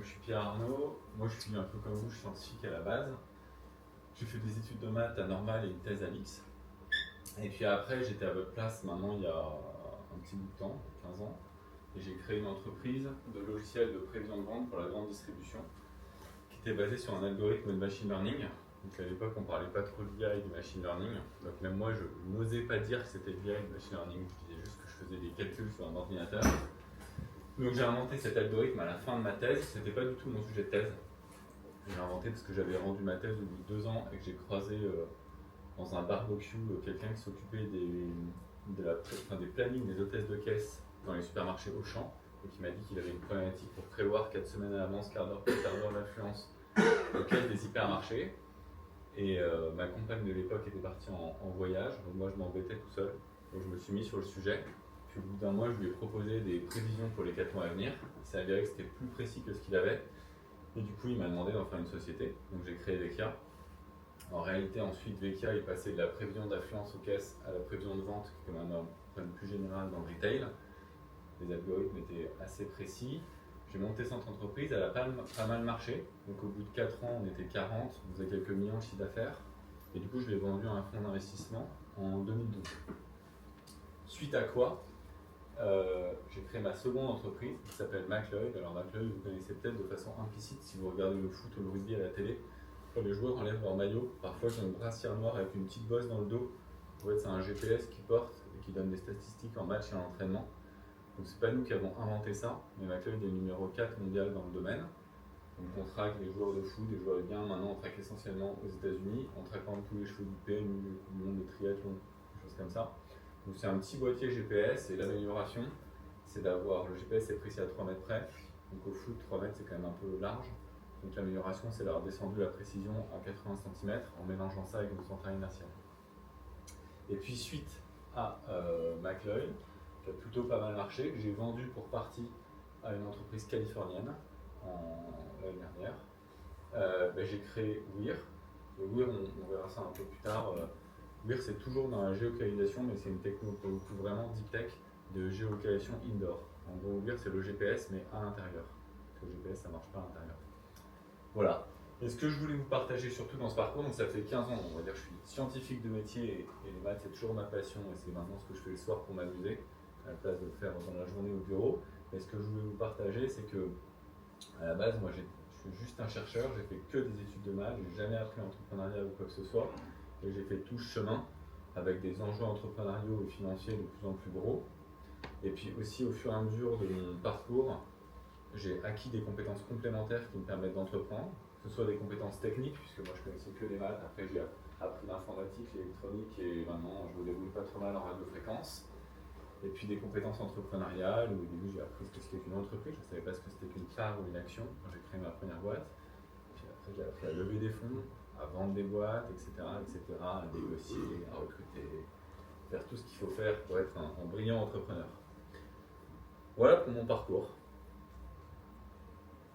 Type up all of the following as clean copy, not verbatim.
je suis Pierre Arnaud, moi je suis un peu comme vous, je suis scientifique à la base. J'ai fait des études de maths à Normal et une thèse à l'X. Et puis après, j'étais à votre place maintenant il y a un petit bout de temps, 15 ans. Et j'ai créé une entreprise de logiciels de prévision de vente pour la grande distribution qui était basée sur un algorithme de machine learning. Donc à l'époque, on ne parlait pas trop de l'IA et du machine learning. Donc même moi, je n'osais pas dire que c'était de l'IA et du machine learning. Je disais juste que je faisais des calculs sur un ordinateur. Donc j'ai inventé cet algorithme à la fin de ma thèse. C'était pas du tout mon sujet de thèse. J'ai inventé parce que j'avais rendu ma thèse au bout de 2 ans et que j'ai croisé dans un barbecue quelqu'un qui s'occupait des plannings des hôtesses de caisse dans les supermarchés Auchan et qui m'a dit qu'il avait une problématique pour prévoir 4 semaines à l'avance, quart d'heure d'affluence aux caisses des hypermarchés. Et ma compagne de l'époque était partie en voyage, donc moi je m'embêtais tout seul. Donc je me suis mis sur le sujet. Puis au bout d'un mois, je lui ai proposé des prévisions pour les 4 mois à venir. Il s'est avéré que c'était plus précis que ce qu'il avait. Et du coup, il m'a demandé d'en faire une société. Donc j'ai créé Vekia. En réalité, ensuite, Vekia est passé de la prévision d'affluence aux caisses à la prévision de vente, qui est quand même un problème plus général dans le retail. Les algorithmes étaient assez précis. J'ai monté cette entreprise, elle a pas mal marché. Donc au bout de 4 ans, on était 40, on faisait quelques millions de chiffre d'affaires. Et du coup, je l'ai vendu à un fonds d'investissement en 2012. Suite à quoi, j'ai créé ma seconde entreprise qui s'appelle McLeod. Alors McLeod, vous connaissez peut-être de façon implicite si vous regardez le foot ou le rugby à la télé. Quand les joueurs enlèvent leur maillot, parfois ils ont une brassière noire avec une petite bosse dans le dos. En fait, c'est un GPS qui porte et qui donne des statistiques en match et en entraînement. Donc c'est pas nous qui avons inventé ça, mais McLeod est numéro 4 mondial dans le domaine. Donc on traque les joueurs de foot, les joueurs de bien. Maintenant on traque essentiellement aux États-Unis. On traque par exemple tous les chevaux du PMU, le monde de triathlon, des choses comme ça. Donc c'est un petit boîtier GPS et l'amélioration, c'est d'avoir le GPS est précis à 3 mètres près. Donc au foot, 3 mètres c'est quand même un peu large. Donc l'amélioration, c'est d'avoir descendu la précision à 80 cm en mélangeant ça avec une centrale inertielle. Et puis suite à McLeod, qui a plutôt pas mal marché, j'ai vendu pour partie à une entreprise californienne l'année dernière. J'ai créé Weir. Et Weir, on verra ça un peu plus tard. Weir, c'est toujours dans la géolocalisation, mais c'est une techno pour le coup vraiment deep tech de géolocalisation indoor. En gros, Weir, c'est le GPS, mais à l'intérieur. Parce que le GPS, ça ne marche pas à l'intérieur. Voilà. Et ce que je voulais vous partager surtout dans ce parcours, donc ça fait 15 ans, on va dire que je suis scientifique de métier et les maths c'est toujours ma passion et c'est maintenant ce que je fais le soir pour m'amuser, à la place de le faire dans la journée au bureau. Mais ce que je voulais vous partager, c'est que à la base, moi je suis juste un chercheur, j'ai fait que des études de maths, j'ai jamais appris l'entrepreneuriat ou quoi que ce soit. Et j'ai fait tout ce chemin avec des enjeux entrepreneuriaux et financiers de plus en plus gros. Et puis aussi au fur et à mesure de mon parcours, j'ai acquis des compétences complémentaires qui me permettent d'entreprendre, que ce soit des compétences techniques, puisque moi je connaissais que les maths, après j'ai appris l'informatique, l'électronique et maintenant je me débrouille pas trop mal en radiofréquence. Et puis des compétences entrepreneuriales, où au début j'ai appris ce que c'était qu'une entreprise, je ne savais pas ce que c'était qu'une part ou une action quand j'ai créé ma première boîte. Puis après j'ai appris à lever des fonds, à vendre des boîtes, etc., à négocier, à recruter, faire tout ce qu'il faut faire pour être un brillant entrepreneur. Voilà pour mon parcours.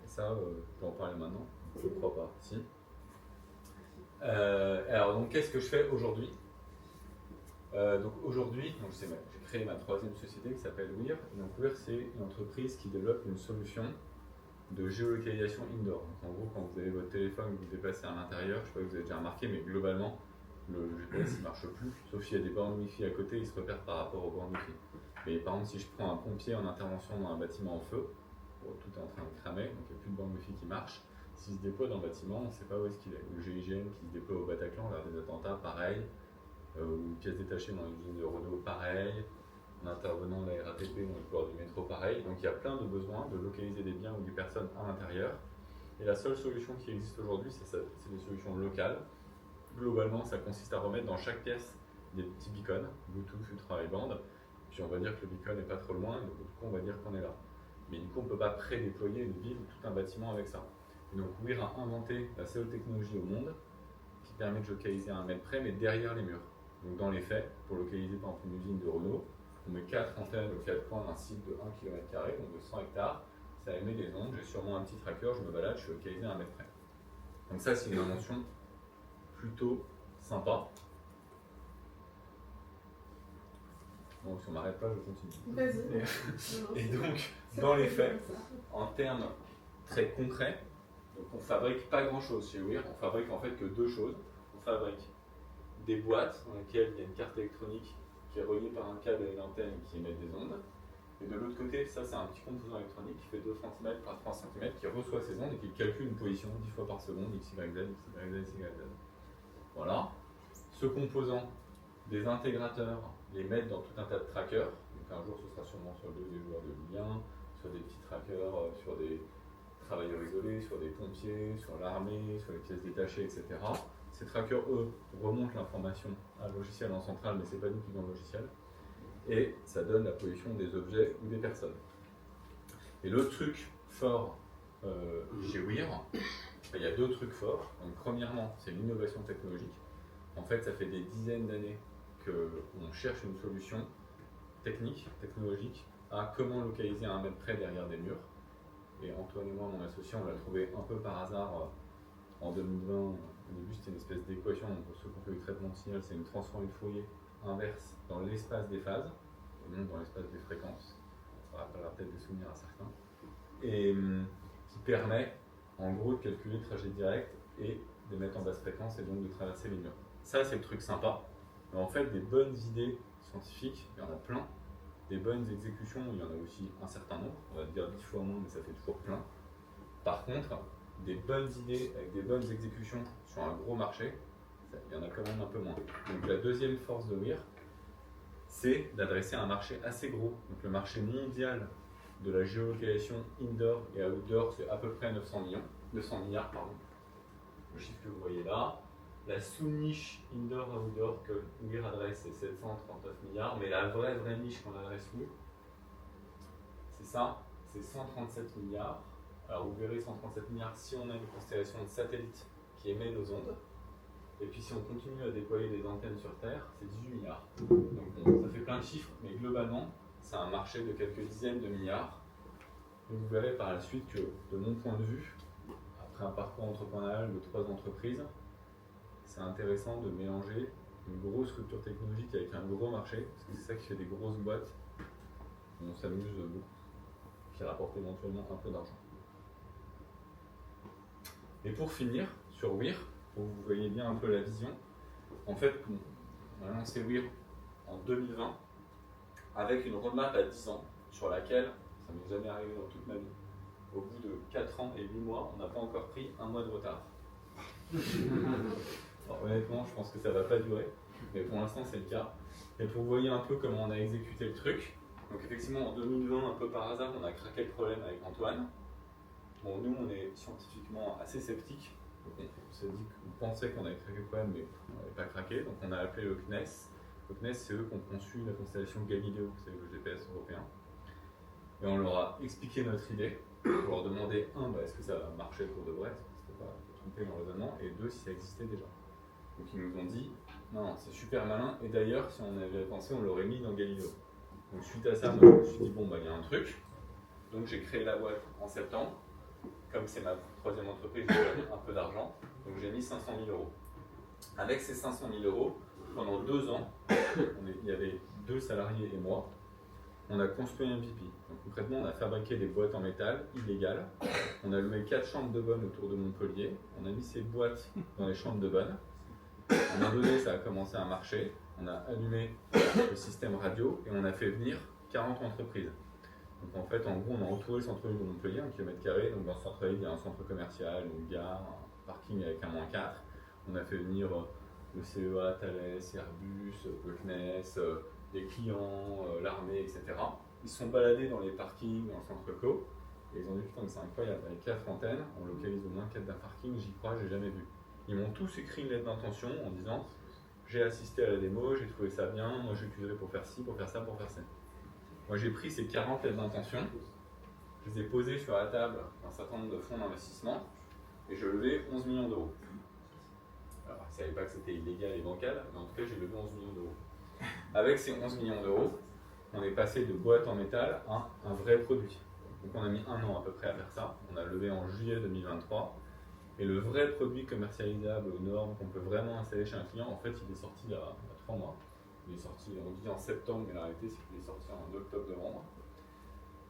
Ça, je peux en parler maintenant. Je ne crois pas. Si. Alors, donc, qu'est-ce que je fais aujourd'hui? Donc, aujourd'hui, j'ai créé ma troisième société qui s'appelle Weir. Donc, Weir, c'est une entreprise qui développe une solution de géolocalisation indoor. Donc, en gros, quand vous avez votre téléphone et que vous déplacez à l'intérieur, je ne sais pas si vous avez déjà remarqué, mais globalement, le GPS ne marche plus. Sauf s'il y a des bornes Wi-Fi à côté, il se repère par rapport aux bornes Wi-Fi. Mais par exemple, si je prends un pompier en intervention dans un bâtiment en feu, tout est en train de cramer, donc il n'y a plus de bande Wi-Fi qui marche. S'il se déploie dans le bâtiment, on ne sait pas où est-ce qu'il est. Le GIGN qui se déploie au Bataclan lors des attentats, pareil. Ou pièces détachées dans l'usine de Renault, pareil. En intervenant de la RATP dans le couloir du métro, pareil. Donc il y a plein de besoins de localiser des biens ou des personnes à l'intérieur. Et la seule solution qui existe aujourd'hui, c'est des solutions locales. Globalement, ça consiste à remettre dans chaque pièce des petits beacons, Bluetooth, ultra high band. Puis on va dire que le beacon n'est pas trop loin, et donc du coup on va dire qu'on est là. Mais du coup, on ne peut pas pré-déployer une ville ou tout un bâtiment avec ça. Et donc, Weir a inventé la seule technologie au monde qui permet de localiser à 1 mètre près, mais derrière les murs. Donc, dans les faits, pour localiser par exemple une usine de Renault, on met 4 antennes aux 4 coins d'un site de 1 km², donc de 100 hectares. Ça émet des ondes, j'ai sûrement un petit tracker, je me balade, je suis localisé à 1 mètre près. Donc, ça, c'est une invention plutôt sympa. Donc si on m'arrête pas, je continue. Vas-y. Et donc, dans les faits, en termes très concret. Donc on fabrique pas grand chose chez Weir, on fabrique en fait que deux choses. On fabrique des boîtes dans lesquelles il y a une carte électronique qui est reliée par un câble et une antenne qui émet des ondes. Et de l'autre côté, ça c'est un petit composant électronique qui fait 2 cm par 3 cm, qui reçoit ces ondes et qui calcule une position 10 fois par seconde, x, y, z, x, y, z, x, y, z. Voilà. Ce composant, des intégrateurs les mettent dans tout un tas de trackers. Donc un jour ce sera sûrement sur des joueurs de Ligue 1, sur des petits trackers, sur des travailleurs isolés, sur des pompiers, sur l'armée, sur les pièces détachées, etc. Ces trackers, eux, remontent l'information à un logiciel en centrale, mais c'est pas nous qui faisons le logiciel. Et ça donne la position des objets ou des personnes. Et le truc fort chez Weir, il y a deux trucs forts. Donc, premièrement, c'est l'innovation technologique. En fait, ça fait des dizaines d'années qu'on cherche une solution technique, technologique, à comment localiser à 1 mètre près derrière des murs. Et Antoine et moi, mon associé, on l'a trouvé un peu par hasard en 2020. Au début, c'était une espèce d'équation. Pour ceux qui ont fait du traitement de signal, c'est une transformée de Fourier inverse dans l'espace des phases, et non dans l'espace des fréquences. Ça rappellera peut-être des souvenirs à certains. Et qui permet, en gros, de calculer le trajet direct et de mettre en basse fréquence et donc de traverser les murs. Ça, c'est le truc sympa. Mais en fait, des bonnes idées scientifiques, il y en a plein. Des bonnes exécutions, il y en a aussi un certain nombre. On va dire 10 fois moins, mais ça fait toujours plein. Par contre, des bonnes idées avec des bonnes exécutions sur un gros marché, il y en a quand même un peu moins. Donc la deuxième force de Weir, c'est d'adresser un marché assez gros. Donc le marché mondial de la géolocalisation indoor et outdoor, c'est à peu près 900 milliards, pardon. Le chiffre que vous voyez là. La sous-niche indoor-outdoor que Weir adresse, c'est 739 milliards, mais la vraie niche qu'on adresse nous, c'est ça, c'est 137 milliards. Alors vous verrez 137 milliards si on a une constellation de satellites qui émet nos ondes. Et puis si on continue à déployer des antennes sur Terre, c'est 18 milliards. Donc bon, ça fait plein de chiffres, mais globalement, c'est un marché de quelques dizaines de milliards. Et vous verrez par la suite que, de mon point de vue, après un parcours entrepreneurial de 3 entreprises, c'est intéressant de mélanger une grosse structure technologique avec un gros marché, parce que c'est ça qui fait des grosses boîtes où on s'amuse beaucoup, qui rapportent éventuellement un peu d'argent. Et pour finir, sur Weir, pour que vous voyez bien un peu la vision, en fait, on a lancé Weir en 2020 avec une roadmap à 10 ans sur laquelle, ça ne m'est jamais arrivé dans toute ma vie, au bout de 4 ans et 8 mois, on n'a pas encore pris un mois de retard. Alors, honnêtement, je pense que ça ne va pas durer, mais pour l'instant c'est le cas. Et pour vous voyez un peu comment on a exécuté le truc, donc effectivement en 2020, un peu par hasard, on a craqué le problème avec Antoine. Bon, nous on est scientifiquement assez sceptiques, donc on s'est dit qu'on pensait qu'on avait craqué le problème, mais on n'avait pas craqué, donc on a appelé le CNES. Le CNES, c'est eux qui ont conçu la constellation Galileo, c'est le GPS européen. Et on leur a expliqué notre idée, pour leur demander, est-ce que ça va marcher pour de vrai, c'était pas trompé dans le raisonnement, et 2, si ça existait déjà. Donc ils nous ont dit, non, c'est super malin, et d'ailleurs, si on avait pensé, on l'aurait mis dans Galileo. Donc suite à ça, moi je me suis dit, il y a un truc. Donc j'ai créé la boîte en septembre. Comme c'est ma troisième entreprise, j'ai gagné un peu d'argent. Donc j'ai mis 500 000 euros. Avec ces 500 000 euros, pendant 2 ans, il y avait 2 salariés et moi, on a construit un MVP. Donc concrètement, on a fabriqué des boîtes en métal illégales. On a loué 4 chambres de bonne autour de Montpellier. On a mis ces boîtes dans les chambres de bonne. À un moment donné, ça a commencé à marcher. On a allumé le système radio et on a fait venir 40 entreprises. Donc en fait, en gros, on a entouré le centre-ville de Montpellier, 1 km². Donc dans ce centre-ville, il y a un centre commercial, une gare, un parking avec un -4. On a fait venir le CEA, Thales, Airbus, le CNES, les clients, l'armée, etc. Ils se sont baladés dans les parkings, dans le centre clos, et ils ont dit putain, mais c'est incroyable, avec 4 antennes, on localise au moins 4 d'un parking, j'y crois, j'ai jamais vu. Ils m'ont tous écrit une lettre d'intention en disant j'ai assisté à la démo, j'ai trouvé ça bien, moi j'utiliserai pour faire ci, pour faire ça, pour faire ça. Moi j'ai pris ces 40 lettres d'intention, je les ai posées sur la table d'un certain nombre de fonds d'investissement, et je levais 11 millions d'euros. Alors, je ne savais pas que c'était illégal et bancal, mais en tout cas, j'ai levé 11 millions d'euros. Avec ces 11 millions d'euros, on est passé de boîte en métal à un vrai produit. Donc, on a mis 1 an à peu près à faire ça. On a levé en juillet 2023. Et le vrai produit commercialisable aux normes qu'on peut vraiment installer chez un client, en fait, il est sorti il y a 3 mois. Il est sorti, on dit en septembre, mais la réalité, c'est qu'il est sorti en octobre-novembre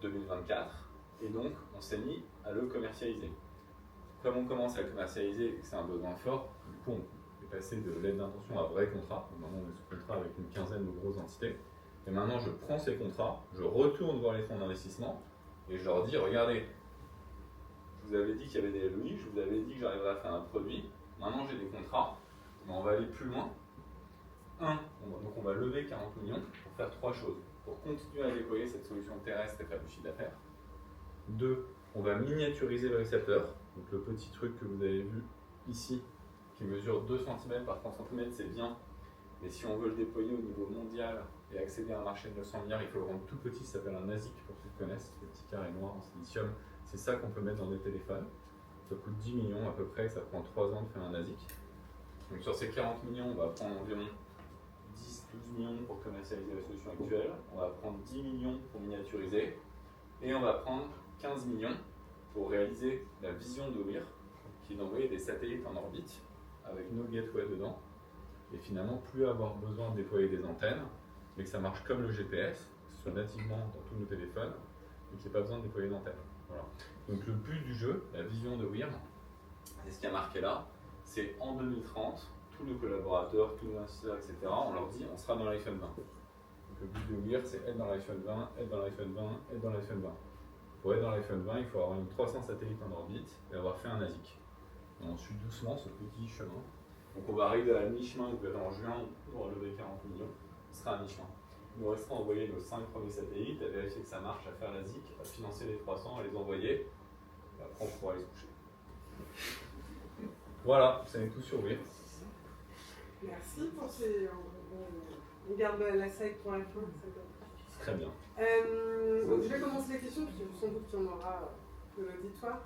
2024. Et donc, on s'est mis à le commercialiser. Comme on commence à le commercialiser et que c'est un besoin fort, du coup, on est passé de lettre d'intention à vrai contrat. Maintenant, on est sous contrat avec une quinzaine de grosses entités. Et maintenant, je prends ces contrats, je retourne voir les fonds d'investissement et je leur dis, regardez, je vous avais dit qu'il y avait des LOI, je vous avais dit que j'arriverais à faire un produit. Maintenant, j'ai des contrats, mais on va aller plus loin. Donc on va lever 40 millions pour faire 3 choses. Pour continuer à déployer cette solution terrestre et faire du chiffre d'affaires. 2, on va miniaturiser le récepteur. Donc le petit truc que vous avez vu ici, qui mesure 2 cm par 3 cm, c'est bien. Mais si on veut le déployer au niveau mondial et accéder à un marché de 900 milliards, il faut le rendre tout petit, ça s'appelle un ASIC pour ceux qui connaissent, le petit carré noir en silicium. C'est ça qu'on peut mettre dans des téléphones. Ça coûte 10 millions à peu près, ça prend 3 ans de faire un ASIC. Donc sur ces 40 millions, on va prendre environ 10-12 millions pour commercialiser la solution actuelle, on va prendre 10 millions pour miniaturiser, et on va prendre 15 millions pour réaliser la vision de WIR, qui est d'envoyer des satellites en orbite avec nos gateways dedans, et finalement plus avoir besoin de déployer des antennes, mais que ça marche comme le GPS, que ce soit nativement dans tous nos téléphones, et qu'il n'y ait pas besoin de déployer d'antenne. Voilà. Donc le but du jeu, la vision de WIR, c'est ce qui a marqué là, c'est en 2030, tous nos collaborateurs, tous nos investisseurs, etc., on leur dit on sera dans l'iPhone 20. Donc le but de WIR, c'est être dans l'iPhone 20, être dans l'iPhone 20, être dans l'iPhone 20. Pour être dans l'iPhone 20, il faut avoir une 300 satellites en orbite et avoir fait un ASIC. Et on suit doucement ce petit chemin. Donc on va arriver à la mi-chemin, en juin, on va lever 40 millions, on sera à mi-chemin. Il nous restera à envoyer nos 5 premiers satellites, à vérifier que ça marche, à faire l'ASIC, à financer les 300, à les envoyer, et après on pourra les coucher. Voilà, ça est tout sur WIR. Merci pour ces. On garde la side pour la fin. Très bien. Donc je vais commencer les questions, parce que sans doute qu'il y en aura de l'auditoire.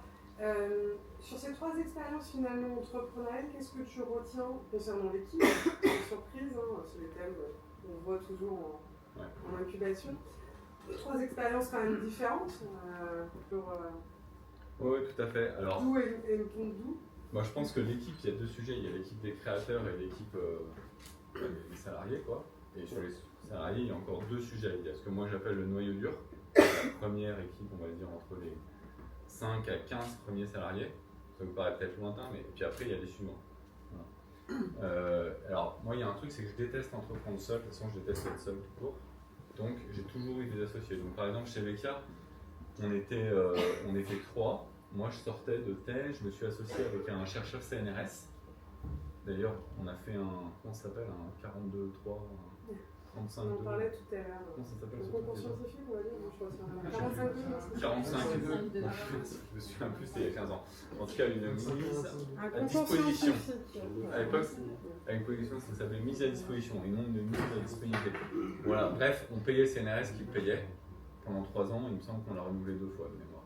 Sur ces 3 expériences finalement entrepreneuriales, qu'est-ce que tu retiens concernant l'équipe? Les surprises, c'est les thèmes qu'on voit toujours en incubation. 3 expériences quand même différentes. Oui, tout à fait. Alors, d'où et d'où? Moi, je pense que l'équipe, il y a 2 sujets. Il y a l'équipe des créateurs et l'équipe des salariés, quoi. Et sur les salariés, il y a encore 2 sujets. Il y a ce que moi j'appelle le noyau dur. La première équipe, on va dire, entre les 5 à 15 premiers salariés. Ça vous paraît peut-être lointain, mais puis après, il y a les suivants. Voilà. Alors, moi, il y a un truc, c'est que je déteste entreprendre seul. De toute façon, je déteste être seul tout court. Donc, j'ai toujours eu des associés. Donc, par exemple, chez Vecchia, on était 3. Moi, je sortais de thèse, je me suis associé avec un chercheur CNRS. D'ailleurs, on a fait comment ça s'appelle, un 42-3, un 35-2. On en parlait tout à l'heure. Comment ça s'appelle? Un concours scientifique, on va dire. Je crois que c'est un 45-2. Je me souviens plus, c'était il y a 15 ans. En tout cas, une mise à concours disposition. scientifique. À l'époque, avec position, ça s'appelait mise à disposition et non de mise à disponibilité. Voilà, bref, on payait le CNRS qui le payait. Pendant 3 ans, il me semble qu'on l'a renouvelé 2 fois de mémoire.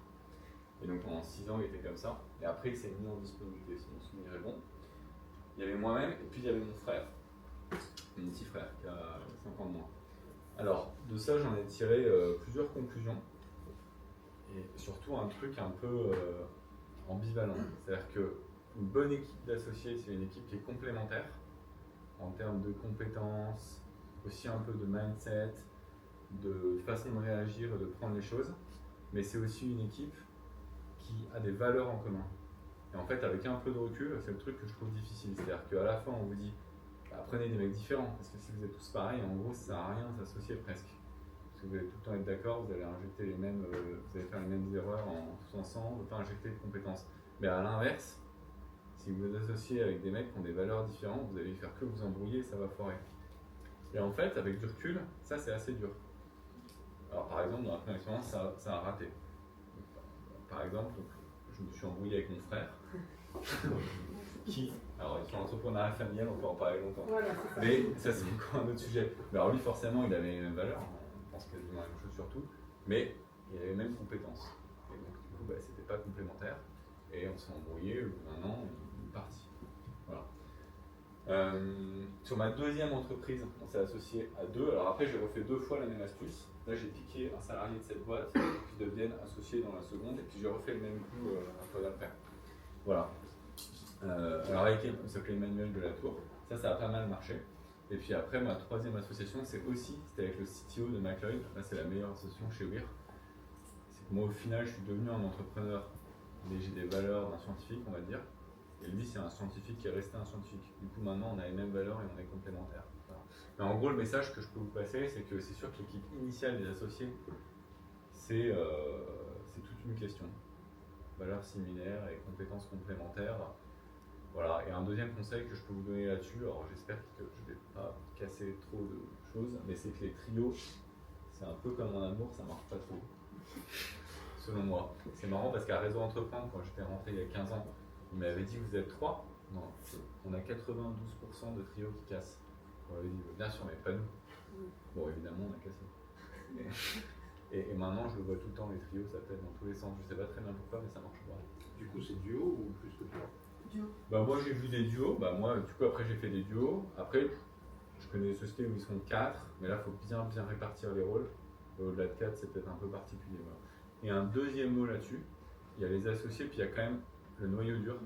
Et donc pendant 6 ans, il était comme ça. Et après, il s'est mis en disponibilité, si mon souvenir est bon. Il y avait moi-même, et puis il y avait mon frère, mon petit frère, qui a 5 ans de moins. Alors, de ça, j'en ai tiré plusieurs conclusions. Et surtout un truc un peu ambivalent. C'est-à-dire qu'une bonne équipe d'associés, c'est une équipe qui est complémentaire en termes de compétences, aussi un peu de mindset, de façon de réagir et de prendre les choses. Mais c'est aussi une équipe qui a des valeurs en commun. Et en fait, avec un peu de recul, c'est le truc que je trouve difficile. C'est-à-dire qu'à la fin, on vous dit, prenez des mecs différents, parce que si vous êtes tous pareils, en gros, ça sert à rien de s'associer presque. Parce que vous allez tout le temps être d'accord, vous allez injecter les mêmes, vous allez faire les mêmes erreurs tous ensemble, pas injecter de compétences. Mais à l'inverse, si vous vous associez avec des mecs qui ont des valeurs différentes, vous allez faire que vous embrouiller et ça va foirer. Et en fait, avec du recul, ça c'est assez dur. Alors par exemple, dans la première expérience, ça a raté. Par exemple, donc, je me suis embrouillé avec mon frère, qui, alors sur l'entrepreneuriat familial, on peut en parler longtemps, voilà, mais ça c'est encore un autre sujet. Mais alors lui, forcément, il avait les mêmes valeurs, on pense quasiment la même chose sur tout, mais il avait les mêmes compétences. Et donc, du coup, c'était pas complémentaire, et on s'est embrouillé, au bout d'un an, il est parti. Voilà. Sur ma deuxième entreprise, on s'est associé à 2. Alors après, j'ai refait 2 fois la même astuce. Là, j'ai piqué un salarié de cette boîte qui deviennent associés dans la seconde, et puis j'ai refait le même coup un peu d'après. Voilà. Alors avec il s'appelait Emmanuel de la Tour. Ça a pas mal marché. Et puis après, ma troisième association, c'était avec le CTO de McLeod. Là, c'est la meilleure association chez WIR. C'est Moi, au final, je suis devenu un entrepreneur, mais j'ai des valeurs d'un scientifique, on va dire. Et lui, c'est un scientifique qui est resté un scientifique. Du coup, maintenant, on a les mêmes valeurs et on est complémentaires. Voilà. Mais en gros, le message que je peux vous passer, c'est que c'est sûr que l'équipe initiale des associés, c'est toute une question. Valeurs similaires et compétences complémentaires. Voilà. Et un deuxième conseil que je peux vous donner là-dessus, alors j'espère que je ne vais pas casser trop de choses, mais c'est que les trios, c'est un peu comme en amour, ça marche pas trop. Selon moi. C'est marrant parce qu'à Réseau Entreprendre, quand j'étais rentré il y a 15 ans, il m'avait dit vous êtes 3. Non, on a 92% de trios qui cassent. On m'avait dit bien sûr, mais pas nous. Bon, évidemment, on a cassé. Et maintenant, je le vois tout le temps, les trios, ça pète dans tous les sens. Je sais pas très bien pourquoi, mais ça marche pas. Du coup, c'est duo ou plus que trois? Duo. Bah, moi, j'ai vu des duos. Bah, moi, du coup, après, j'ai fait des duos. Après, je connais des sociétés où ils sont 4, mais là, il faut bien répartir les rôles. Au-delà de 4, c'est peut-être un peu particulier. Voilà. Et un deuxième mot là-dessus, il y a les associés, puis il y a quand même le noyau dur.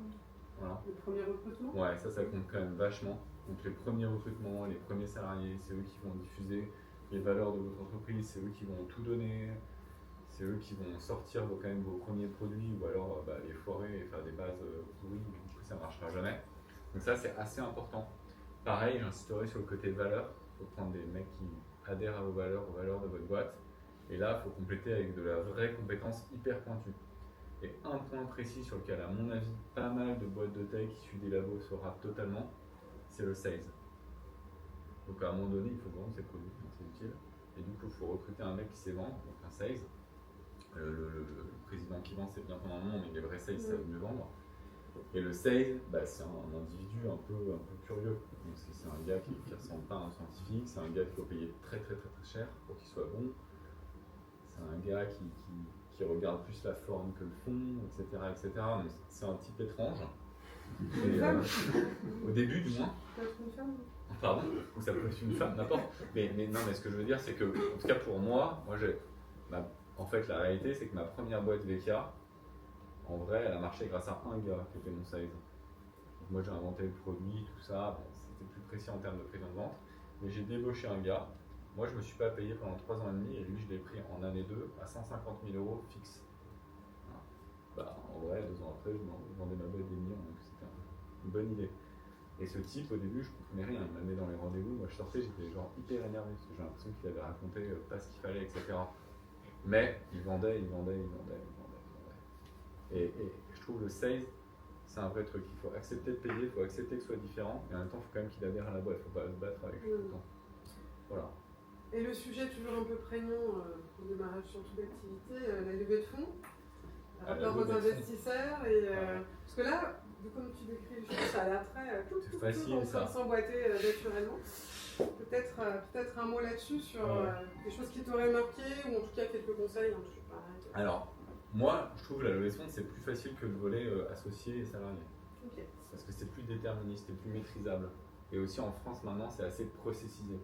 Voilà. Le premier recrutement. Ouais, ça compte quand même vachement. Donc les premiers recrutements, les premiers salariés, c'est eux qui vont diffuser les valeurs de votre entreprise, c'est eux qui vont tout donner, c'est eux qui vont sortir quand même vos premiers produits ou alors les foirer et faire des bases pourries, du coup ça ne marchera jamais. Donc ça c'est assez important. Pareil, j'insisterai sur le côté valeur, il faut prendre des mecs qui adhèrent à vos valeurs de votre boîte. Et là, il faut compléter avec de la vraie compétence hyper pointue. Et un point précis sur lequel, à mon avis, pas mal de boîtes de tech issues des labos se ratent totalement, c'est le sales. Donc à un moment donné, il faut vendre ses produits, c'est utile. Et du coup, il faut recruter un mec qui sait vendre, donc un sales. Le président qui vend, c'est bien pendant un moment, mais les vrais sales savent mieux vendre. Et le sales, c'est un individu un peu curieux. Donc c'est un gars qui ne ressemble pas à un scientifique, c'est un gars qu'il faut payer très cher pour qu'il soit bon. C'est un gars qui regarde plus la forme que le fond, etc. Donc c'est un type étrange. Et, au début, du moins. Ça peut être une femme. Pardon, ou ça peut être une femme, n'importe. Mais non, mais ce que je veux dire, c'est que, en tout cas pour moi en fait, la réalité, c'est que ma première boîte VK, en vrai, elle a marché grâce à un gars qui était mon sales. Donc moi, j'ai inventé le produit, tout ça. Bon, c'était plus précis en termes de prise en vente. Mais j'ai débauché un gars. Moi, je ne me suis pas payé pendant 3 ans et demi, et lui, je l'ai pris en année 2 à 150 000 € fixe. Voilà. En vrai, 2 ans après, je vendais ma boîte des millions, donc c'était une bonne idée. Et ce type, au début, je ne comprenais rien. Il m'amenait dans les rendez-vous. Moi, je sortais, j'étais genre hyper énervé, parce que j'ai l'impression qu'il avait raconté pas ce qu'il fallait, etc. Mais il vendait. Et je trouve le sales, c'est un vrai truc. Il faut accepter de payer, il faut accepter que ce soit différent, et en même temps, il faut quand même qu'il adhère à la boîte. Il ne faut pas se battre avec tout le temps. Voilà. Et le sujet toujours un peu prégnant au démarrage surtout d'activité, la levée de fonds, rapport aux investisseurs. Parce que là, comme tu décris les choses, ça a l'air très s'emboîter naturellement. Peut-être un mot là-dessus sur des choses qui t'auraient marqué, ou en tout cas quelques conseils. Je sais pas. Alors, moi, je trouve que la levée de fonds, c'est plus facile que le volet associé et salarié. Okay. Parce que c'est plus déterministe, c'est plus maîtrisable. Et aussi en France, maintenant, c'est assez processisé.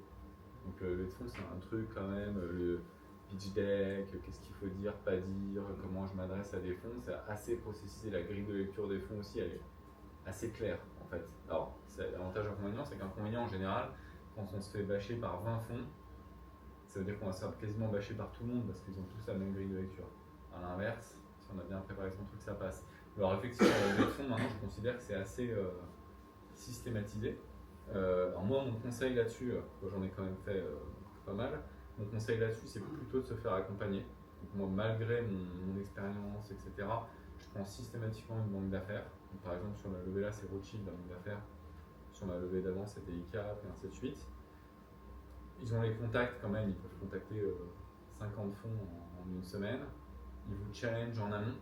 Donc le levée de fonds, c'est un truc quand même, le pitch deck, qu'est-ce qu'il faut dire, pas dire, comment je m'adresse à des fonds, c'est assez processisé. La grille de lecture des fonds aussi, elle est assez claire en fait. Alors, l'avantage et l'inconvénient, c'est qu'inconvénient en général, quand on se fait bâcher par 20 fonds, ça veut dire qu'on va se faire quasiment bâcher par tout le monde parce qu'ils ont tous la même grille de lecture. À l'inverse, si on a bien préparé son truc, ça passe. Alors effectivement, la levée de fonds, maintenant, je considère que c'est assez systématisé. Alors moi, mon conseil là-dessus, j'en ai quand même fait pas mal, mon conseil là-dessus, c'est plutôt de se faire accompagner. Donc moi, malgré mon expérience, etc., je prends systématiquement une banque d'affaires. Donc, par exemple, sur la levée là, c'est Rothschild, la banque d'affaires. Sur ma levée d'avant, c'était ICAP et ainsi de suite. Ils ont les contacts quand même, ils peuvent contacter 50 fonds en une semaine. Ils vous challengent en amont.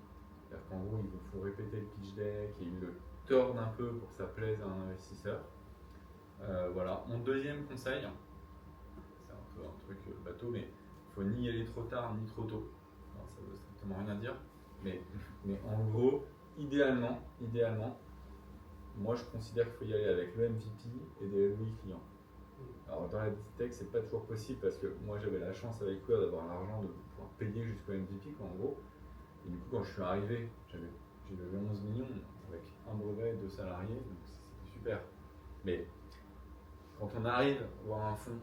C'est-à-dire qu'en gros, ils vous font répéter le pitch deck et ils le tordent un peu pour que ça plaise à un investisseur. Voilà. Mon deuxième conseil, c'est un peu un truc bateau, mais il faut ni y aller trop tard ni trop tôt. Alors, ça veut strictement rien dire, mais en gros, idéalement, moi je considère qu'il faut y aller avec le MVP et des LOI clients. Alors dans la tech, c'est pas toujours possible parce que moi j'avais la chance avec Queer d'avoir l'argent de pouvoir payer jusqu'au MVP quoi, en gros. Et du coup, quand je suis arrivé, j'ai levé 11 millions avec un brevet, 2 salariés, donc c'était super. Mais quand on arrive à voir un fonds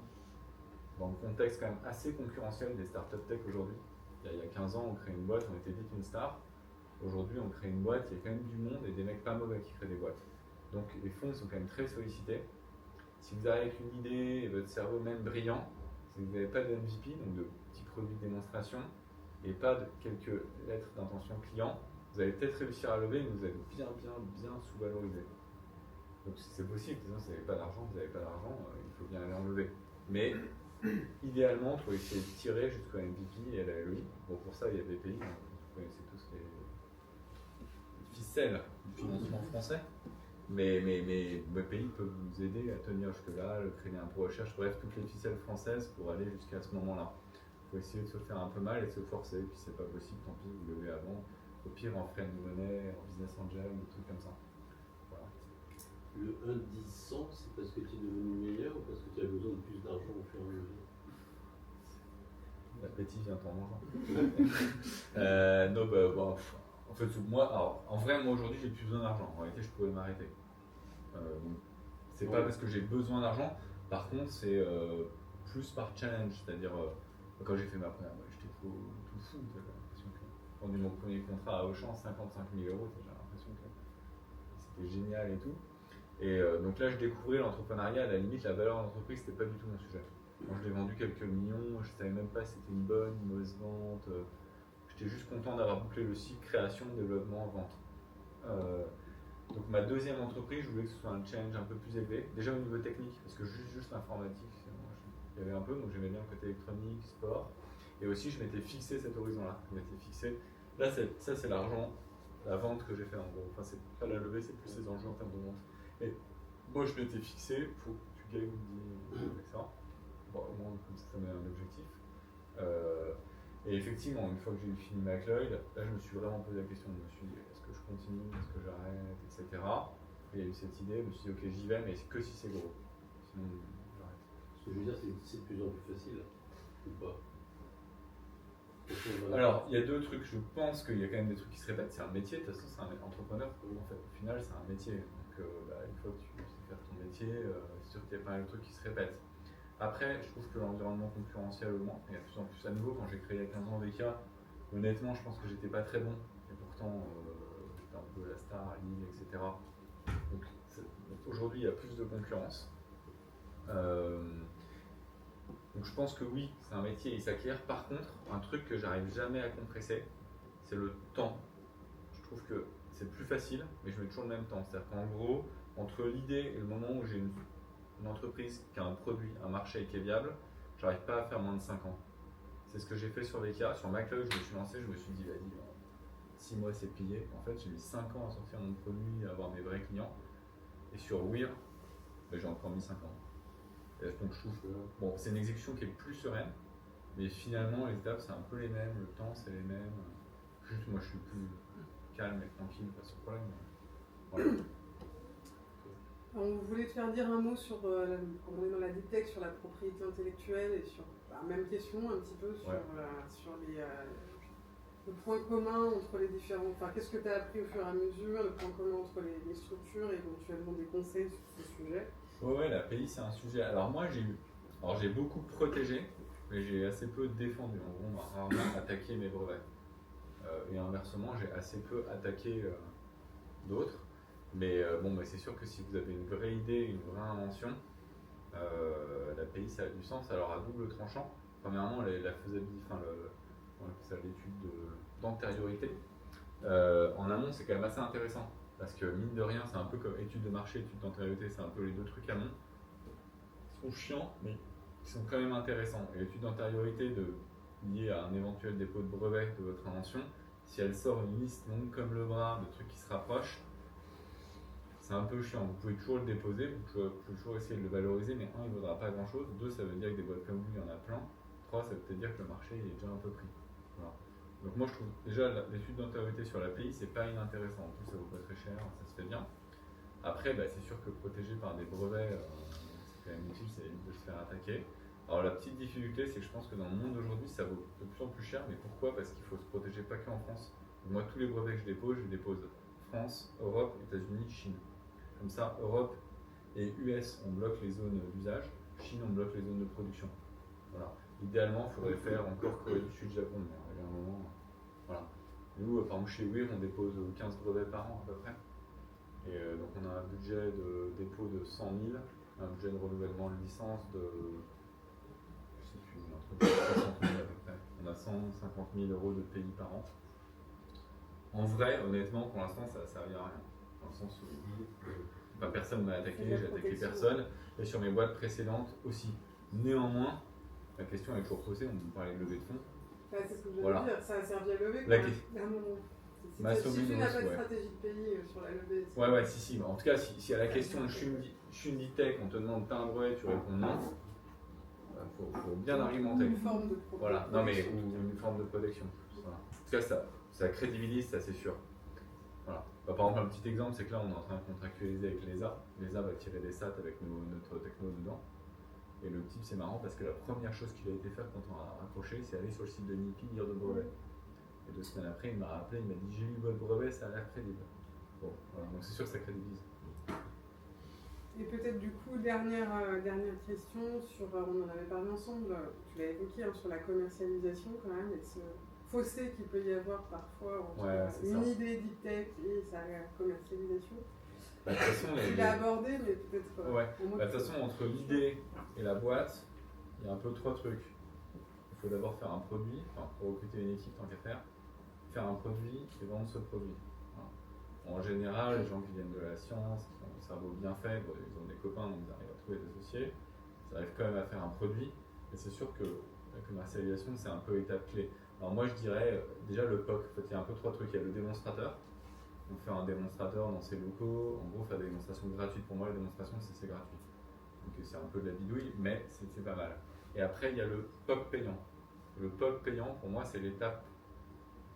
dans le contexte quand même assez concurrentiel des startups tech aujourd'hui, il y a 15 ans, on crée une boîte, on était vite une star. Aujourd'hui, on crée une boîte, il y a quand même du monde et des mecs pas mauvais qui créent des boîtes. Donc les fonds ils sont quand même très sollicités. Si vous arrivez avec une idée et votre cerveau même brillant, si vous n'avez pas de MVP, donc de petits produits de démonstration, et pas de quelques lettres d'intention client, vous allez peut-être réussir à lever, mais vous allez bien sous-valoriser. Donc c'est possible, disons, si vous n'avez pas d'argent, il faut bien aller en lever. Mais idéalement, il faut essayer de tirer jusqu'au MVP et à la LOI. Bon, pour ça, il y a BPI, vous connaissez tous les ficelles du financement français. Mais BPI peut vous aider à tenir jusque-là, le crédit impôt recherche, bref, toutes les ficelles françaises pour aller jusqu'à ce moment-là. Il faut essayer de se faire un peu mal et de se forcer, puis c'est pas possible, tant pis, vous levez avant. Au pire, en frais de monnaie, en business angel, des trucs comme ça. Voilà. Le 1-10-100, c'est parce que tu es devenu meilleur ou parce que tu as besoin de plus d'argent au fur et à mesure? L'appétit vient en mangeant. Non, bon, en fait, moi, alors, en vrai, moi aujourd'hui, j'ai plus besoin d'argent. En réalité, je pouvais m'arrêter. C'est pas parce que j'ai besoin d'argent. Par contre, c'est plus par challenge. C'est-à-dire, quand j'ai fait ma première, j'étais tout fou. J'avais l'impression que quand j'ai eu mon premier contrat à Auchan, 55 000 euros, j'avais l'impression que c'était génial et tout. Et donc là, je découvrais l'entrepreneuriat. À la limite, la valeur d'entreprise, c'était pas du tout mon sujet. Quand je l'ai vendu quelques millions, je savais même pas si c'était une bonne, une mauvaise vente. J'étais juste content d'avoir bouclé le cycle création, développement, vente. Donc ma deuxième entreprise, je voulais que ce soit un challenge un peu plus élevé. Déjà au niveau technique, parce que juste l'informatique, il y avait un peu, donc j'aimais bien le côté électronique, sport. Et aussi, je m'étais fixé cet horizon-là. Je m'étais fixé. Là, ça, c'est l'argent, la vente que j'ai fait en gros. Enfin, c'est pas la levée, c'est plus les enjeux en termes de vente. Et moi, je m'étais fixé, il faut que tu gagnes 10 000 avec ça. Bon, au moins, comme ça met un objectif. Et effectivement, une fois que j'ai fini McLeod, là, je me suis vraiment posé la question. Je me suis dit, est-ce que je continue, est-ce que j'arrête, etc. Et il y a eu cette idée, je me suis dit, ok, j'y vais, mais que si c'est gros. Sinon, j'arrête. Ce que je veux dire, c'est de plus en plus facile, ou pas? Alors, il y a deux trucs. Je pense qu'il y a quand même des trucs qui se répètent. C'est un métier, de toute façon, c'est un entrepreneur. En fait, au final, c'est un métier. Donc, une fois que tu sais faire ton métier, c'est sûr qu'il y a pas mal de trucs qui se répètent. Après, je trouve que l'environnement concurrentiel augmente. Il y a de plus en plus à nouveau. Quand j'ai créé il y a 15 ans VK, honnêtement, je pense que j'étais pas très bon. Et pourtant, j'étais un peu la star à Lille, etc. Donc, aujourd'hui, il y a plus de concurrence. Donc je pense que oui, c'est un métier, il s'acquiert. Par contre, un truc que j'arrive jamais à compresser, c'est le temps. Je trouve que c'est plus facile, mais je mets toujours le même temps. C'est-à-dire qu'en gros, entre l'idée et le moment où j'ai une entreprise qui a un produit, un marché et qui est viable, j'arrive pas à faire moins de 5 ans. C'est ce que j'ai fait sur VK. Sur McLeod, je me suis lancé, je me suis dit, vas-y, 6 mois c'est plié. En fait, j'ai mis 5 ans à sortir mon produit, à avoir mes vrais clients. Et sur Weir, j'ai encore mis 5 ans. Donc je trouve que bon, c'est une exécution qui est plus sereine, mais finalement les étapes c'est un peu les mêmes, le temps c'est les mêmes. Juste moi je suis plus calme et tranquille, pas ce problème. Voilà. On voulait te faire dire un mot sur, quand on est dans la deep tech, sur la propriété intellectuelle et sur même question un petit peu sur, sur le point commun entre les différents. Enfin, qu'est-ce que tu as appris au fur et à mesure, le point commun entre les structures et éventuellement des conseils sur ce sujet. Ouais, l'API c'est un sujet. Alors moi j'ai beaucoup protégé, mais j'ai assez peu défendu. En gros, on m'a rarement attaqué mes brevets. Et inversement, j'ai assez peu attaqué d'autres. Mais bon, c'est sûr que si vous avez une vraie idée, une vraie invention, l'API ça a du sens. Alors à double tranchant, premièrement la faisabilité, on appelle ça l'étude d'antériorité. En amont, c'est quand même assez intéressant. Parce que mine de rien, c'est un peu comme étude de marché, étude d'antériorité, c'est un peu les deux trucs amont. Ils sont chiants, mais ils sont quand même intéressants. Et l'étude d'antériorité liée à un éventuel dépôt de brevet de votre invention, si elle sort une liste longue comme le bras de trucs qui se rapprochent, c'est un peu chiant. Vous pouvez toujours le déposer, vous pouvez toujours essayer de le valoriser, mais un, il ne vaudra pas grand chose. Deux, ça veut dire que des boîtes comme vous, il y en a plein. Trois, ça veut peut-être dire que le marché est déjà un peu pris. Voilà. Donc moi je trouve déjà l'étude d'antériorité sur l'API c'est pas inintéressant, en plus ça vaut pas très cher, ça se fait bien. Après c'est sûr que protégé par des brevets c'est quand même utile, ça évite de se faire attaquer. Alors la petite difficulté c'est que je pense que dans le monde d'aujourd'hui ça vaut de plus en plus cher, mais pourquoi? Parce qu'il faut se protéger pas qu'en France. Donc, moi tous les brevets que je dépose France, Europe, États-Unis, Chine. Comme ça Europe et US on bloque les zones d'usage, Chine on bloque les zones de production. Voilà. Idéalement, il faudrait faire encore Corée du Sud, Japon, mais en Il y a un moment, voilà. Nous, par exemple, chez WIR, on dépose 15 brevets par an à peu près. Et donc on a un budget de dépôt de 100 000, un budget de renouvellement de licence de, je sais plus, entre 60 000 à peu près. On a 150 000 euros de pays par an. En vrai, honnêtement, pour l'instant, ça n'a servi à rien. Dans le sens où enfin, personne ne m'a attaqué, j'ai attaqué personne. Et sur mes boîtes précédentes aussi. Néanmoins, la question est toujours posée, on me parlait de levée de fonds. Bah, c'est ce que je viens de dire, ça a servi à lever. La quoi. question. Si tu n'as pas de stratégie de pays sur la levée. Ouais, si. En tout cas, si à la question je suis une tech, on te demande t'as un brevet, tu réponds non, faut bien argumenter. Une forme de protection. Voilà, non mais ou une forme de protection. Voilà. En tout cas, ça crédibilise, ça c'est sûr. Voilà. Bah, par exemple, un petit exemple, c'est que là, on est en train de contractualiser avec l'ESA. L'ESA va tirer des SAT avec notre techno dedans. Et le type, c'est marrant parce que la première chose qu'il a été faire quand on a raccroché, c'est aller sur le site de NIPI lire le brevet. Et 2 semaines après, il m'a rappelé, il m'a dit j'ai lu votre brevet, ça a l'air crédible. Bon, voilà, donc c'est sûr que ça crédibilise. Et peut-être du coup, dernière question sur, on en avait parlé ensemble, tu l'as évoqué, sur la commercialisation quand même, et ce fossé qu'il peut y avoir parfois entre une idée deep tech et sa commercialisation. Bah, de toute façon, tu l'as abordé, mais peut-être. De toute façon, entre l'idée et la boîte, il y a un peu 3 trucs. Il faut d'abord faire un produit, pour recruter une équipe tant qu'à faire un produit et vendre ce produit. Voilà. En général, les gens qui viennent de la science, qui ont un cerveau bien fait, ils ont des copains, donc ils arrivent à trouver des associés, ils arrivent quand même à faire un produit, et c'est sûr que la commercialisation, c'est un peu étape clé. Alors moi, je dirais, déjà le POC, en fait, il y a un peu 3 trucs. Il y a le démonstrateur. On fait un démonstrateur dans ses locaux. En gros, faire des démonstrations gratuites. Pour moi, la démonstration, c'est gratuit. Donc c'est un peu de la bidouille, mais c'est pas mal. Et après, il y a le POC payant. Le POC payant, pour moi, c'est l'étape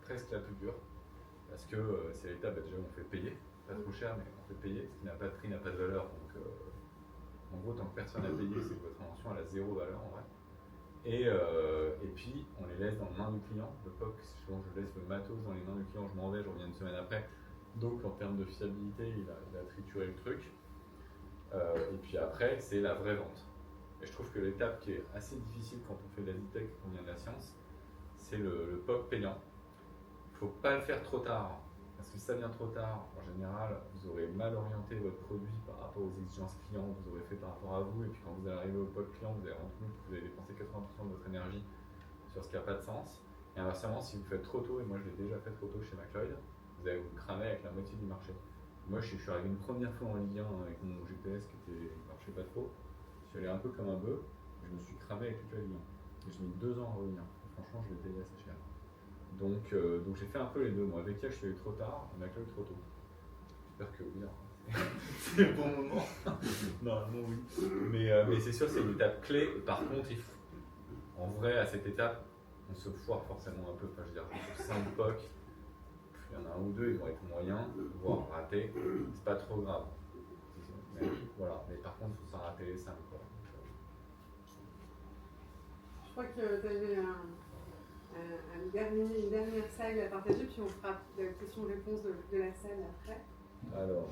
presque la plus dure. Parce que c'est l'étape, déjà, où on fait payer. Pas trop cher, mais on fait payer. Ce qui n'a pas de prix n'a pas de valeur. Donc, en gros, tant que personne n'a payé, c'est que votre invention elle a 0 valeur en vrai. Et puis, on les laisse dans les mains du client. Le POC, souvent, je laisse le matos dans les mains du client, je m'en vais, je reviens une semaine après. Donc, en termes de fiabilité, il a trituré le truc. Et puis après, c'est la vraie vente. Et je trouve que l'étape qui est assez difficile quand on fait de la deep tech et qu'on vient de la science, c'est le POC payant. Il ne faut pas le faire trop tard. Parce que si ça vient trop tard, en général, vous aurez mal orienté votre produit par rapport aux exigences clients, vous aurez fait par rapport à vous, et puis quand vous allez arriver au POC client, vous allez rendre compte que vous avez dépensé 80% de votre énergie sur ce qui n'a pas de sens. Et inversement, si vous faites trop tôt, et moi je l'ai déjà fait trop tôt chez McLeod, vous allez vous cramer avec la moitié du marché. Moi je suis arrivé une première fois en Ligue 1 avec mon GPS qui ne marchait pas trop, je suis allé un peu comme un bœuf, je me suis cramé avec toute la Ligue 1. Et j'ai mis 2 ans à revenir, et franchement je l'ai payé assez cher. Donc j'ai fait un peu les deux. Moi, avec elle, je suis allé trop tard, et McLeod trop tôt. J'espère que oui, c'est le bon moment. Normalement, oui. Mais c'est sûr, c'est une étape clé. Et par contre, en vrai, à cette étape, on se foire forcément un peu. Enfin, je veux dire, sur 5 POC, il y en a un ou deux, ils vont être moyens, voire ratés. C'est pas trop grave. Mais, voilà. Mais par contre, il faut pas rater les 5. Je crois que tu avais une dernière salle à partager, puis on fera la question-réponse de la salle après. Alors,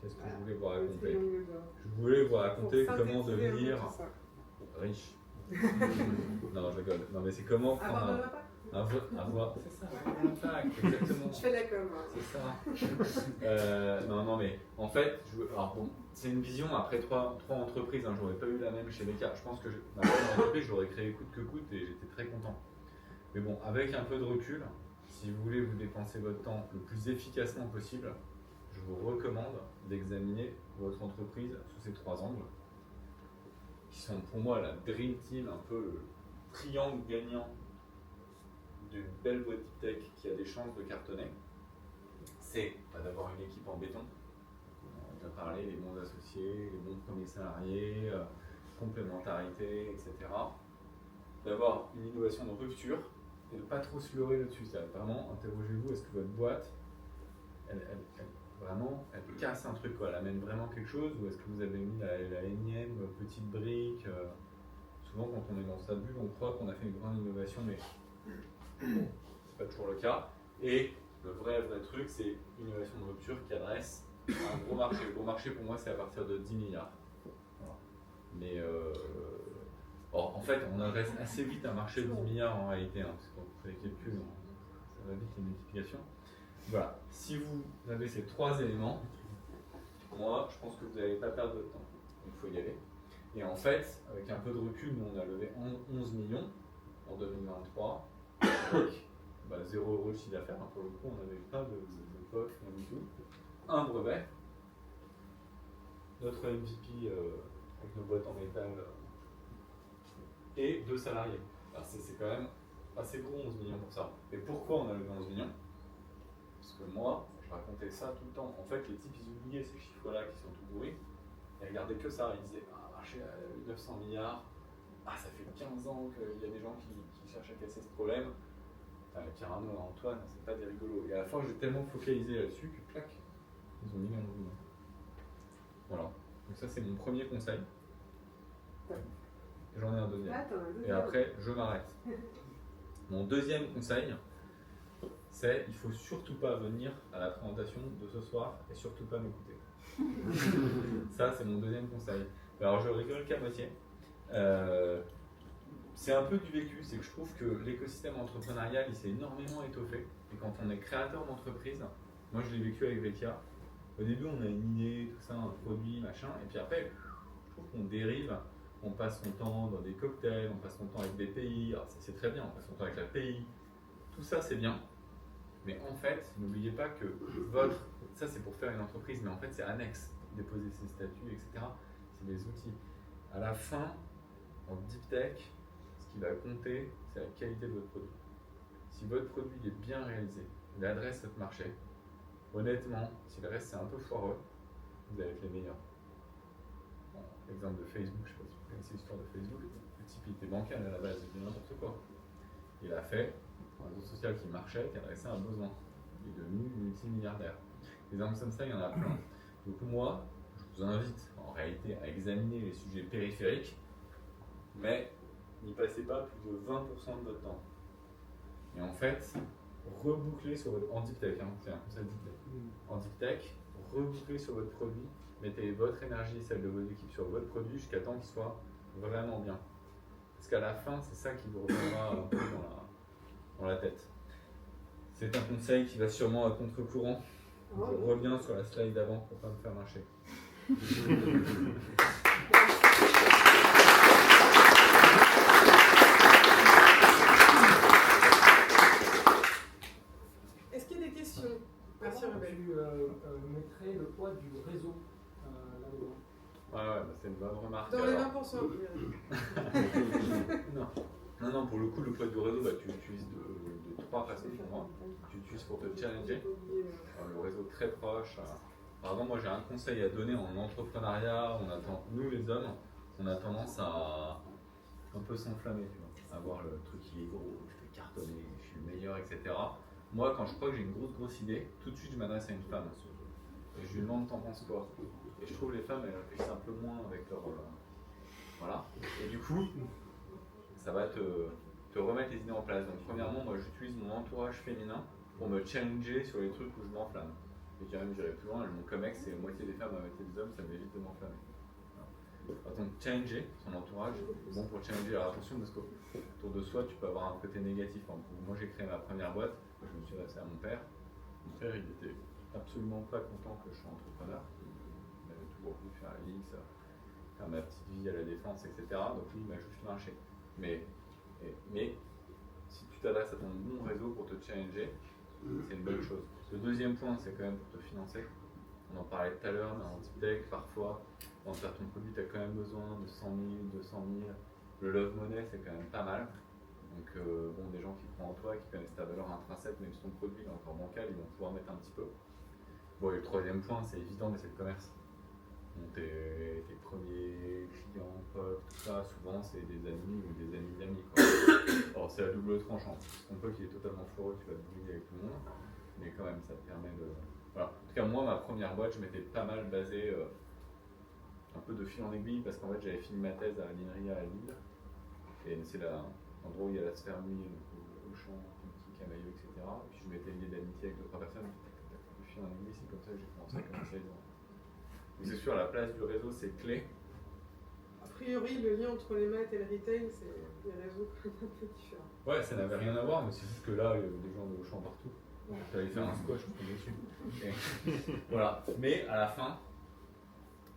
qu'est-ce que je voulais vous raconter? Je voulais vous raconter comment devenir riche. Non, je rigole. Non, mais c'est comment prendre avoir. C'est ça, exactement. Je fais la com. C'est ça. Non, mais en fait, alors bon, c'est une vision après 3 entreprises. Hein, j'aurais pas eu la même chez Becca. Je pense que ma première entreprise, je l'aurais créée coûte que coûte et j'étais très content. Mais bon, avec un peu de recul, si vous voulez vous dépenser votre temps le plus efficacement possible, je vous recommande d'examiner votre entreprise sous ces 3 angles, qui sont pour moi la dream team, un peu le triangle gagnant d'une belle boîte deep tech qui a des chances de cartonner. C'est d'avoir une équipe en béton, on a déjà parlé, les bons associés, les bons premiers salariés, complémentarité, etc. D'avoir une innovation de rupture et de ne pas trop se leurrer dessus. Vraiment, interrogez-vous, est-ce que votre boîte, elle casse un truc, quoi. Elle amène vraiment quelque chose, ou est-ce que vous avez mis la énième petite brique Souvent, quand on est dans sa bulle, on croit qu'on a fait une grande innovation, mais bon, c'est pas toujours le cas. Et le vrai truc, c'est une innovation de rupture qui adresse un gros marché. Le gros marché, pour moi, c'est à partir de 10 milliards. Voilà. Mais Or, en fait, on adresse assez vite un marché de 10 milliards en réalité, hein, parce qu'on fait les calculs, ça va vite les multiplications. Voilà, si vous avez ces 3 éléments, moi, je pense que vous n'allez pas perdre votre temps. Il faut y aller. Et en fait, avec un peu de recul, nous, on a levé 11 millions en 2023, avec 0 € de chiffre d'affaires. Pour le coup, on n'avait pas de POC, rien du tout. Un brevet, notre MVP avec nos boîtes en métal, et 2 salariés. C'est quand même assez gros, 11 millions pour ça. Et pourquoi on a levé 11 millions? Parce que moi, je racontais ça tout le temps. En fait, les types, ils oubliaient ces chiffres-là qui sont tout bourrés. Ils regardaient que ça. Ils disaient, ah, marché à 900 milliards. Ah, ça fait 15 ans qu'il y a des gens qui cherchent à casser ce problème. Pierre-Arnaud et Antoine, c'est pas des rigolos. Et à la fin, j'ai tellement focalisé là-dessus que, clac, ils ont mis 11 millions. Voilà. Donc ça, c'est mon premier conseil. J'en ai un deuxième. Et après, je m'arrête. Mon deuxième conseil, c'est il faut surtout pas venir à la présentation de ce soir et surtout pas m'écouter. Ça, c'est mon deuxième conseil. Alors, je rigole qu'à moitié. C'est un peu du vécu, c'est que je trouve que l'écosystème entrepreneurial, il s'est énormément étoffé. Et quand on est créateur d'entreprise, moi je l'ai vécu avec Vecchia. Au début, on a une idée, tout ça, un produit, machin, et puis après, je trouve qu'on dérive. On passe son temps dans des cocktails, on passe son temps avec des pays, alors c'est très bien, on passe son temps avec la pays, tout ça c'est bien, mais en fait, n'oubliez pas que ça c'est pour faire une entreprise, mais en fait c'est annexe, déposer ses statuts, etc. C'est des outils. À la fin, en deep tech, ce qui va compter, c'est la qualité de votre produit. Si votre produit est bien réalisé, il adresse votre marché, honnêtement, si le reste c'est un peu foireux, vous allez être les meilleurs. Exemple de Facebook, je ne sais pas si vous connaissez l'histoire de Facebook, le type il était bancal à la base, il dit n'importe quoi. Il a fait un réseau social qui marchait, qui adressait un besoin. Il est devenu multimilliardaire. Des exemples comme ça, il y en a plein. Donc moi, je vous invite en réalité à examiner les sujets périphériques, mais n'y passez pas plus de 20% de votre temps. Et en fait, rebouclez sur votre... En deep tech, hein, c'est un conseil deep tech. En deep tech, rebouclez sur votre produit. Mettez votre énergie, celle de vos équipes, sur votre produit jusqu'à temps qu'il soit vraiment bien. Parce qu'à la fin, c'est ça qui vous reviendra un peu dans la tête. C'est un conseil qui va sûrement à contre-courant. Je reviens sur la slide d'avant pour ne pas me faire marcher. Est-ce qu'il y a des questions? Merci Rebelle. Tu mettrais le poids du réseau là-dedans? Ouais, c'est une bonne remarque. Dans les 20%. Non, pour le coup, le poids du réseau, tu l'utilises de 3 façons pour moi. Tu l'utilises pour te challenger, le réseau très proche. Par exemple, moi j'ai un conseil à donner en entrepreneuriat. Nous les hommes, on a tendance à un peu s'enflammer, tu vois, avoir le truc qui est gros, je fais cartonner, je suis le meilleur, etc. Moi, quand je crois que j'ai une grosse idée, tout de suite je m'adresse à une femme. Et je lui demande t'en penses quoi? Et je trouve les femmes, elles réfléchissent un peu moins avec leur... voilà. Et du coup, ça va te remettre les idées en place. Donc premièrement, moi j'utilise mon entourage féminin pour me challenger sur les trucs où je m'enflamme. Et quand même, j'irai plus loin, mon comex, c'est moitié des femmes, moitié des hommes, ça m'évite de m'enflammer. Donc challenger son entourage, c'est bon pour challenger. Alors attention, parce qu'autour de soi, tu peux avoir un côté négatif. Moi j'ai créé ma première boîte, je me suis adressé à mon père. Mon père, il était absolument pas content que je sois entrepreneur. Il avait toujours voulu faire la X, faire ma petite vie à la défense, etc. Donc lui, il m'a juste lâché. Mais si tu t'adresses à ton bon réseau pour te challenger, c'est une bonne chose. Le deuxième point, c'est quand même pour te financer. On en parlait tout à l'heure, mais en deep tech, parfois, pour faire ton produit, tu as quand même besoin de 100 000, 200 000. Le love money, c'est quand même pas mal. Donc, des gens qui croient en toi, qui connaissent ta valeur intrinsèque, même si ton produit est encore bancal, ils vont pouvoir mettre un petit peu. Bon, et le troisième point, c'est évident, mais c'est le commerce. Donc, tes premiers clients, potes, tout ça, souvent, c'est des amis ou des amis d'amis. Alors, c'est à double tranchant. Ton pote, il est totalement foireux, tu vas te brouiller avec tout le monde. Mais quand même, ça te permet de... Voilà. En tout cas, moi, ma première boîte, je m'étais pas mal basé un peu de fil en aiguille parce qu'en fait, j'avais fini ma thèse à l'INRIA à Lille. Et c'est l'endroit où il y a la sphère nuit, au champ, Ponty, Camailleux, etc. Et puis je m'étais lié d'amitié avec 2-3 personnes. De fil en aiguille, c'est comme ça que j'ai commencé à commencer à dire. Donc c'est sûr, la place du réseau, c'est clé. priori, le lien entre les maths et le retail, c'est des réseaux un peu différents. Ouais, ça n'avait rien à voir, mais c'est juste que là, il y avait des gens de Auchan partout. J'allais faire un squash, je tombais dessus. Et voilà. Mais à la fin,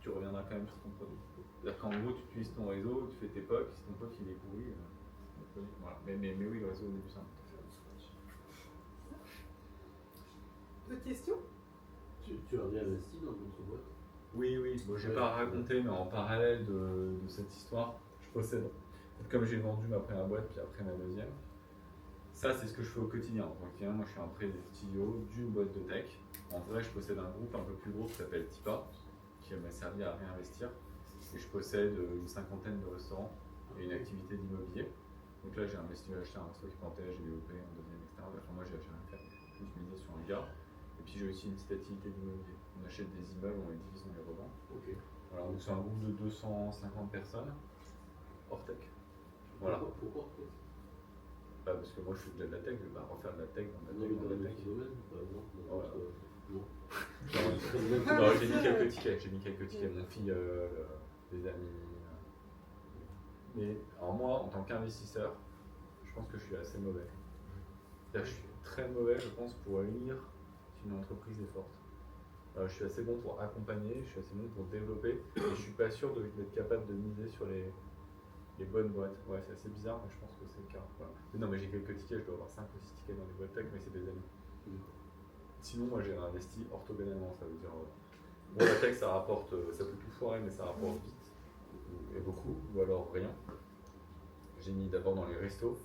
tu reviendras quand même sur ton produit. C'est-à-dire qu'en gros, tu utilises ton réseau, tu fais tes POC, si ton POC il est pourri, voilà. Mais oui, le réseau au début, c'est important. D'autres questions? Tu as réinvesti dans d'autres boîtes? Oui, bon, je ne vais pas raconter, mais en parallèle de cette histoire, je possède. Comme j'ai vendu ma première boîte, puis après ma deuxième, ça c'est ce que je fais au quotidien. Moi je suis un président CEO d'une boîte de tech. En vrai, je possède un groupe un peu plus gros qui s'appelle Tipa, qui m'a servi à réinvestir. Et je possède une cinquantaine de restaurants et une activité d'immobilier. Donc là, j'ai investi, j'ai acheté un resto qui plantait, j'ai développé un deuxième, etc. Enfin, moi, j'ai acheté un faire. Je misais sur un gars. Et puis, j'ai aussi une petite activité d'immobilier. On achète des immeubles, on les divise, on les revend. Ok. Voilà, donc c'est un groupe de 250 personnes, hors tech. Voilà. Pourquoi Bah, parce que moi, je fais de la tech, je vais pas refaire de la tech dans la tech. dans le domaine, par exemple. Voilà. Non. Non, j'ai mis quelques tickets. Mon fille, des amis. Mais alors moi, en tant qu'investisseur, je pense que je suis assez mauvais. C'est-à-dire que je suis très mauvais, je pense, pour lire si une entreprise est forte. Alors, je suis assez bon pour accompagner, je suis assez bon pour développer, et je suis pas sûr d'être capable de miser sur les bonnes boîtes. Ouais, c'est assez bizarre, mais je pense que c'est le cas. Voilà. Mais non, mais j'ai quelques tickets, je dois avoir 5 ou 6 tickets dans les boîtes tech, mais c'est des amis. Sinon, moi j'ai réinvesti orthogonalement, ça veut dire. Bon, la tech ça rapporte, ça peut tout foirer, mais ça rapporte vite, et beaucoup, ou alors rien. J'ai mis d'abord dans les restos,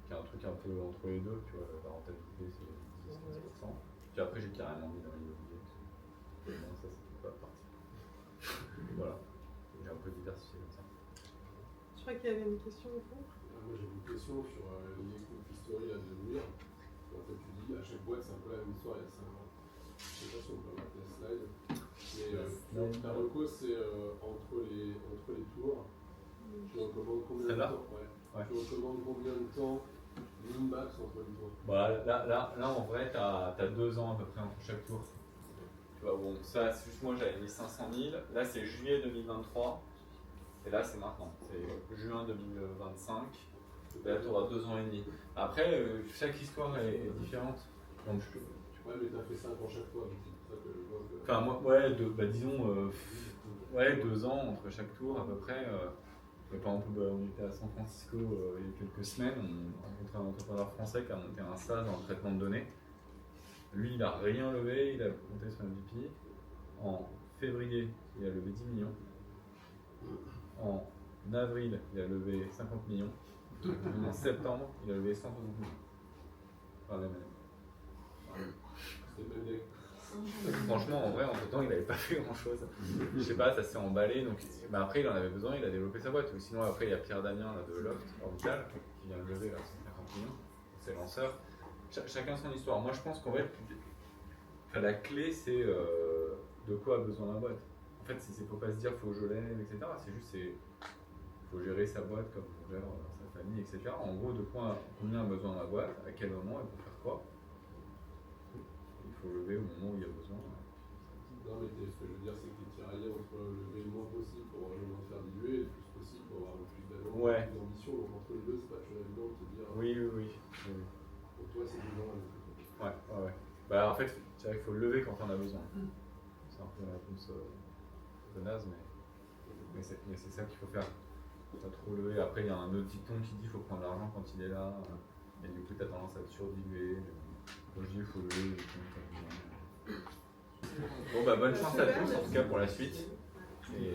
qui est un truc un peu entre les deux, tu vois, la rentabilité c'est 10-15%. Puis après, j'ai carrément mis dans l'immobilier, parce que ça c'était pas parti. Voilà, j'ai un peu diversifié comme ça. Je crois qu'il y avait une question au fond. Moi j'ai une question sur l'historie de Nuire. En fait, tu dis à chaque boîte c'est un peu la même histoire il y a 5 ans. Je sais pas si on peut mettre la slide. Mais ta reco c'est entre les tours. Tu recommandes combien de temps? Ouais. Tu recommandes combien de temps min-max entre les tours? Bah, là en vrai, tu as 2 ans à peu près entre chaque tour. Tu vois, bon, ça, c'est juste moi j'avais mis 500 000. Là, c'est juillet 2023. Et là, c'est maintenant. C'est juin 2025. Et là, tu auras 2 ans et demi. Après, chaque histoire est différente. Donc, Ouais, mais t'as fait 5 ans chaque fois. C'est pour ça que je vois que... Enfin, moi, ouais, disons, 2 ans entre chaque tour à peu près. Mais par exemple, on était à San Francisco il y a quelques semaines, on a rencontré un entrepreneur français qui a monté un SaaS dans le traitement de données. Lui, il n'a rien levé, il a monté son MVP. En février, il a levé 10 millions. En avril, il a levé 50 millions. En septembre, il a levé 160 millions. Enfin, la même année. C'est le même deck. Franchement, en vrai, entre temps, il n'avait pas fait grand chose. Je sais pas, ça s'est emballé. Donc, mais après, il en avait besoin, il a développé sa boîte. Ou sinon, après, il y a Pierre Damien là, de Loft, Orbital, qui vient de lever là, 150 millions. C'est lanceur. Chacun son histoire. Moi, je pense qu'en fait, la clé, c'est de quoi a besoin la boîte. En fait, il ne faut pas se dire faut que je l'aime, etc. C'est juste, il faut gérer sa boîte comme on gère sa famille, etc. En gros, combien a besoin ma boîte, à quel moment et pour faire quoi. Il faut lever au moment où il y a besoin. Non, mais ce que je veux dire, c'est que tu es tiraillé entre lever le moins possible pour vraiment faire diluer et le plus possible pour avoir le plus d'allure, ouais. le plus d'ambition. Donc entre les deux, c'est pas toujours évident de te dire. Oui. Pour toi, c'est évident. Ouais. Bah, en fait, c'est vrai qu'il faut le lever quand on a besoin. C'est un peu la réponse de naze, mais c'est ça qu'il faut faire. Pas trop lever. Après, il y a un autre dicton qui dit qu'il faut prendre l'argent quand il est là. Et du coup, tu as tendance à te surdiluer. Moi, je dis qu'il faut lever. Bon, bah, bonne chance à tous, en tout cas pour la suite. Et